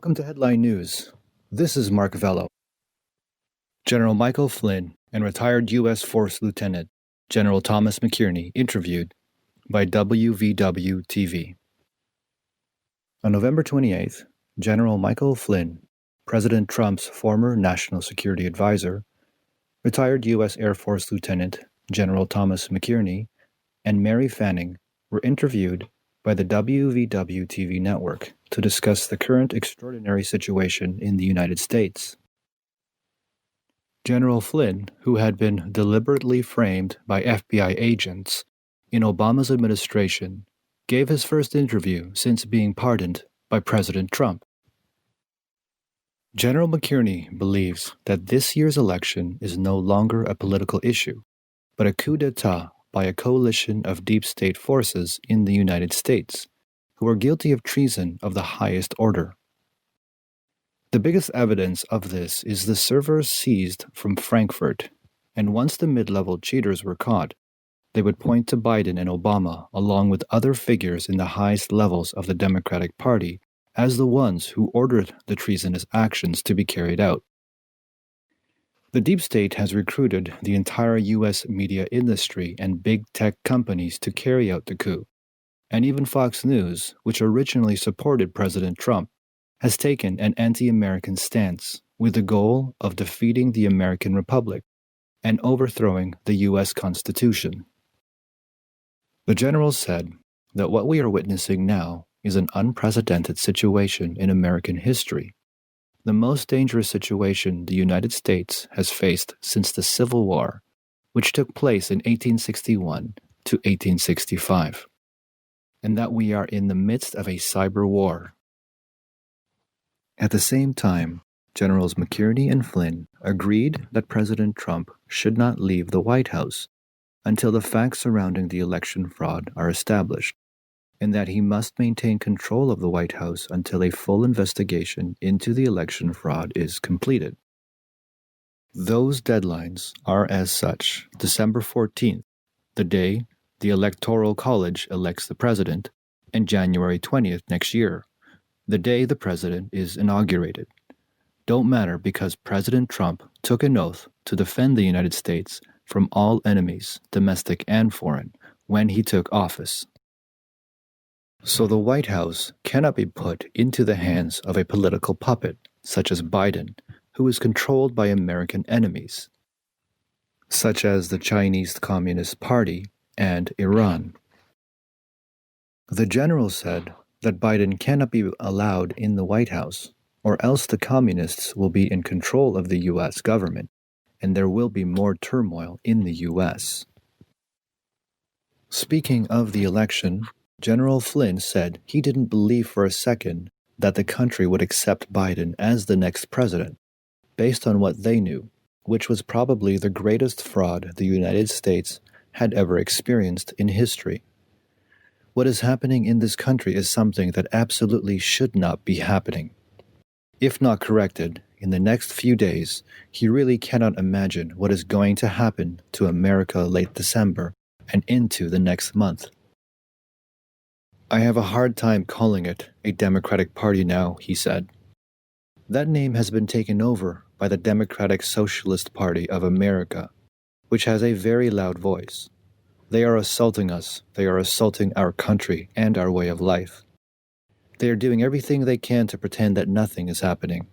Welcome to Headline News. This is Mark Vello. General Michael Flynn and retired U.S. Force Lieutenant General Thomas McInerney interviewed by WVW-TV. On November 28th, General Michael Flynn, President Trump's former national security advisor, retired U.S. Air Force Lieutenant General Thomas McInerney, and Mary Fanning were interviewed by the WVW-TV network to discuss the current extraordinary situation in the United States. General Flynn, who had been deliberately framed by FBI agents in Obama's administration, gave his first interview since being pardoned by President Trump. General McInerney believes that this year's election is no longer a political issue, but a coup d'etat by a coalition of deep state forces in the United States, who are guilty of treason of the highest order. The biggest evidence of this is the servers seized from Frankfurt, and once the mid-level cheaters were caught, they would point to Biden and Obama along with other figures in the highest levels of the Democratic Party as the ones who ordered the treasonous actions to be carried out. The deep state has recruited the entire U.S. media industry and big tech companies to carry out the coup, and even Fox News, which originally supported President Trump, has taken an anti-American stance with the goal of defeating the American Republic and overthrowing the U.S. Constitution. The general said that what we are witnessing now is an unprecedented situation in American history, the most dangerous situation the United States has faced since the Civil War, which took place in 1861 to 1865, and that we are in the midst of a cyber war. At the same time, Generals McInerney and Flynn agreed that President Trump should not leave the White House until the facts surrounding the election fraud are established, and that he must maintain control of the White House until a full investigation into the election fraud is completed. Those deadlines are as such: December 14th, the day the Electoral College elects the president, and January 20th next year, the day the president is inaugurated. Don't matter because President Trump took an oath to defend the United States from all enemies, domestic and foreign, when he took office. So the White House cannot be put into the hands of a political puppet, such as Biden, who is controlled by American enemies, such as the Chinese Communist Party and Iran. The general said that Biden cannot be allowed in the White House, or else the communists will be in control of the U.S. government, and there will be more turmoil in the U.S. Speaking of the election, General Flynn said he didn't believe for a second that the country would accept Biden as the next president, based on what they knew, which was probably the greatest fraud the United States had ever experienced in history. What is happening in this country is something that absolutely should not be happening. If not corrected, in the next few days, he really cannot imagine what is going to happen to America late December and into the next month. I have a hard time calling it a Democratic Party now, he said. That name has been taken over by the Democratic Socialist Party of America, which has a very loud voice. They are assaulting us, they are assaulting our country and our way of life. They are doing everything they can to pretend that nothing is happening.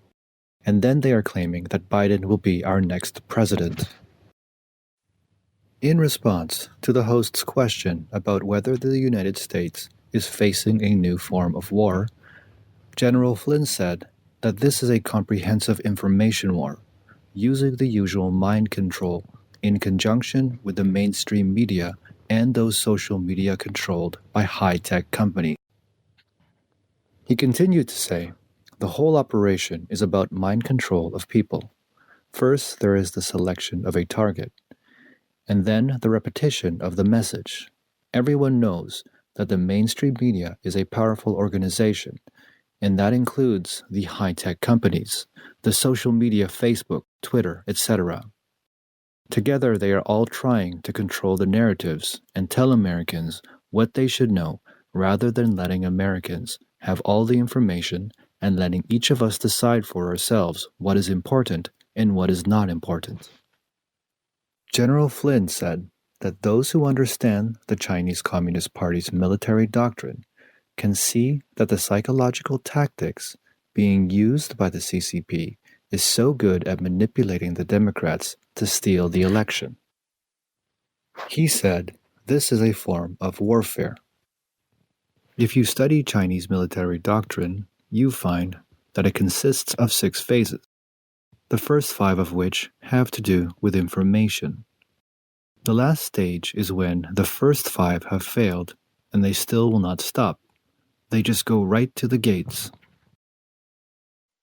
And then they are claiming that Biden will be our next president. In response to the host's question about whether the United States is facing a new form of war, General Flynn said that this is a comprehensive information war, using the usual mind control in conjunction with the mainstream media and those social media controlled by high-tech companies. He continued to say, the whole operation is about mind control of people. First, there is the selection of a target, and then the repetition of the message. Everyone knows that the mainstream media is a powerful organization, and that includes the high-tech companies, the social media, Facebook, Twitter, etc. Together, they are all trying to control the narratives and tell Americans what they should know rather than letting Americans have all the information and letting each of us decide for ourselves what is important and what is not important. General Flynn said that those who understand the Chinese Communist Party's military doctrine can see that the psychological tactics being used by the CCP is so good at manipulating the Democrats to steal the election. He said this is a form of warfare. If you study Chinese military doctrine, you find that it consists of 6 phases, the first 5 of which have to do with information. The last stage is when the first 5 have failed and they still will not stop. They just go right to the gates.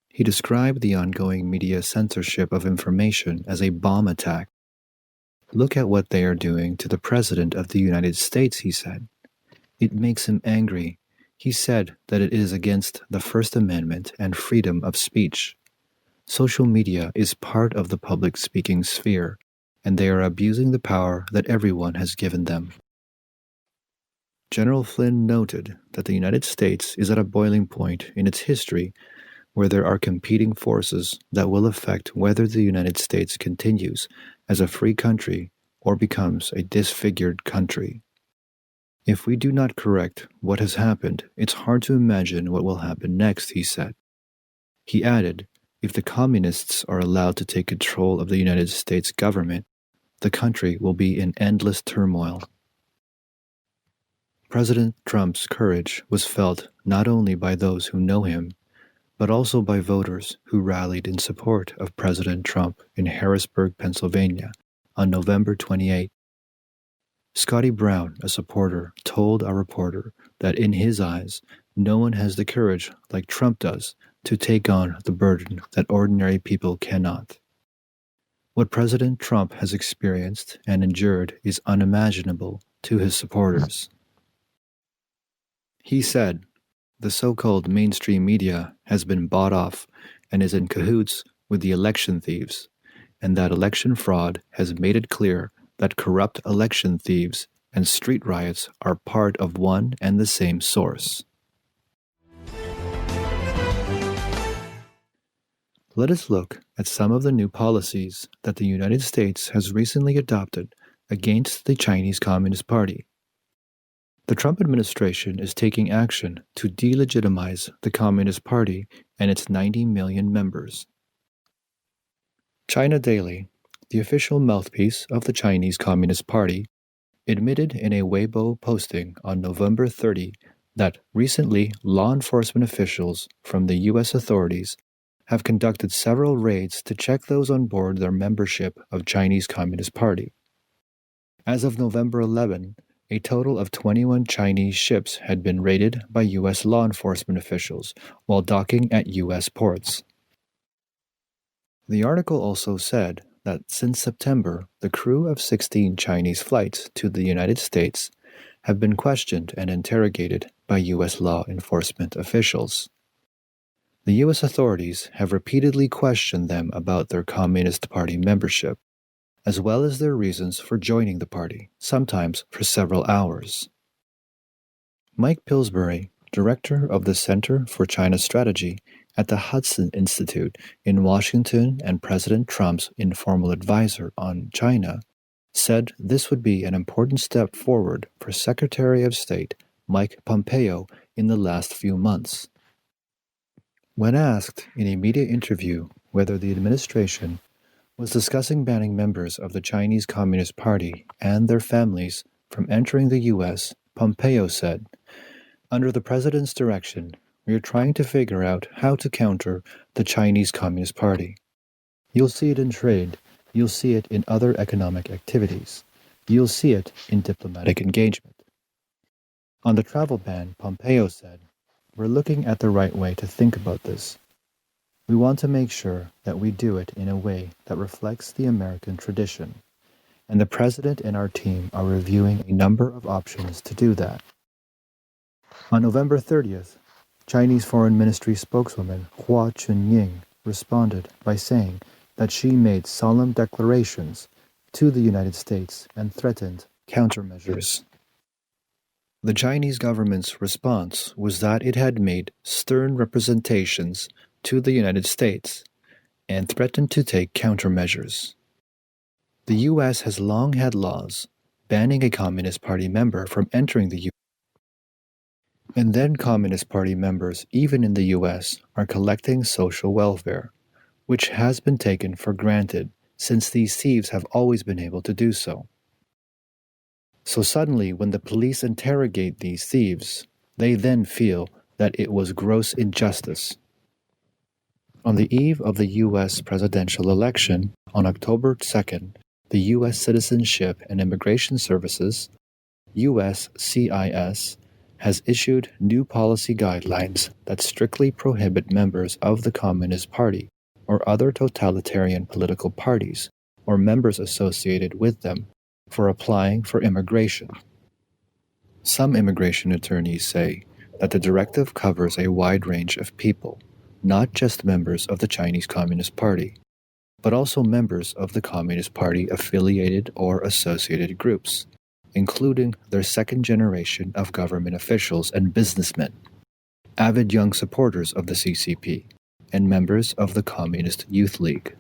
He described the ongoing media censorship of information as a bomb attack. Look at what they are doing to the President of the United States, he said. It makes him angry. He said that it is against the First Amendment and freedom of speech. Social media is part of the public speaking sphere, and they are abusing the power that everyone has given them. General Flynn noted that the United States is at a boiling point in its history where there are competing forces that will affect whether the United States continues as a free country or becomes a disfigured country. If we do not correct what has happened, it's hard to imagine what will happen next, he said. He added, if the communists are allowed to take control of the United States government, the country will be in endless turmoil. President Trump's courage was felt not only by those who know him, but also by voters who rallied in support of President Trump in Harrisburg, Pennsylvania, on November 28. Scotty Brown, a supporter, told our reporter that in his eyes, no one has the courage like Trump does to take on the burden that ordinary people cannot. What President Trump has experienced and endured is unimaginable to his supporters. He said, the so-called mainstream media has been bought off and is in cahoots with the election thieves, and that election fraud has made it clear that corrupt election thieves and street riots are part of one and the same source. Let us look at some of the new policies that the United States has recently adopted against the Chinese Communist Party. The Trump administration is taking action to delegitimize the Communist Party and its 90 million members. China Daily, the official mouthpiece of the Chinese Communist Party, admitted in a Weibo posting on November 30 that recently law enforcement officials from the U.S. authorities have conducted several raids to check those on board their membership of Chinese Communist Party. As of November 11, a total of 21 Chinese ships had been raided by U.S. law enforcement officials while docking at U.S. ports. The article also said that since September, the crew of 16 Chinese flights to the United States have been questioned and interrogated by U.S. law enforcement officials. The U.S. authorities have repeatedly questioned them about their Communist Party membership, as well as their reasons for joining the party, sometimes for several hours. Mike Pillsbury, director of the Center for China Strategy at the Hudson Institute in Washington and President Trump's informal advisor on China, said this would be an important step forward for Secretary of State Mike Pompeo in the last few months. When asked in a media interview whether the administration was discussing banning members of the Chinese Communist Party and their families from entering the U.S., Pompeo said, under the president's direction, we are trying to figure out how to counter the Chinese Communist Party. You'll see it in trade. You'll see it in other economic activities. You'll see it in diplomatic engagement. On the travel ban, Pompeo said, we're looking at the right way to think about this. We want to make sure that we do it in a way that reflects the American tradition, and the President and our team are reviewing a number of options to do that. On November 30th, Chinese Foreign Ministry spokeswoman Chunying responded by saying that she made solemn declarations to the United States and threatened countermeasures. The Chinese government's response was that it had made stern representations to the United States and threatened to take countermeasures. The U.S. has long had laws banning a Communist Party member from entering the U.S. And then Communist Party members, even in the U.S., are collecting social welfare, which has been taken for granted since these thieves have always been able to do so. So suddenly, when the police interrogate these thieves, they then feel that it was gross injustice. On the eve of the U.S. presidential election, on October 2nd, the U.S. Citizenship and Immigration Services, USCIS, has issued new policy guidelines that strictly prohibit members of the Communist Party or other totalitarian political parties or members associated with them for applying for immigration. Some immigration attorneys say that the directive covers a wide range of people, not just members of the Chinese Communist Party, but also members of the Communist Party affiliated or associated groups, including their second generation of government officials and businessmen, avid young supporters of the CCP, and members of the Communist Youth League.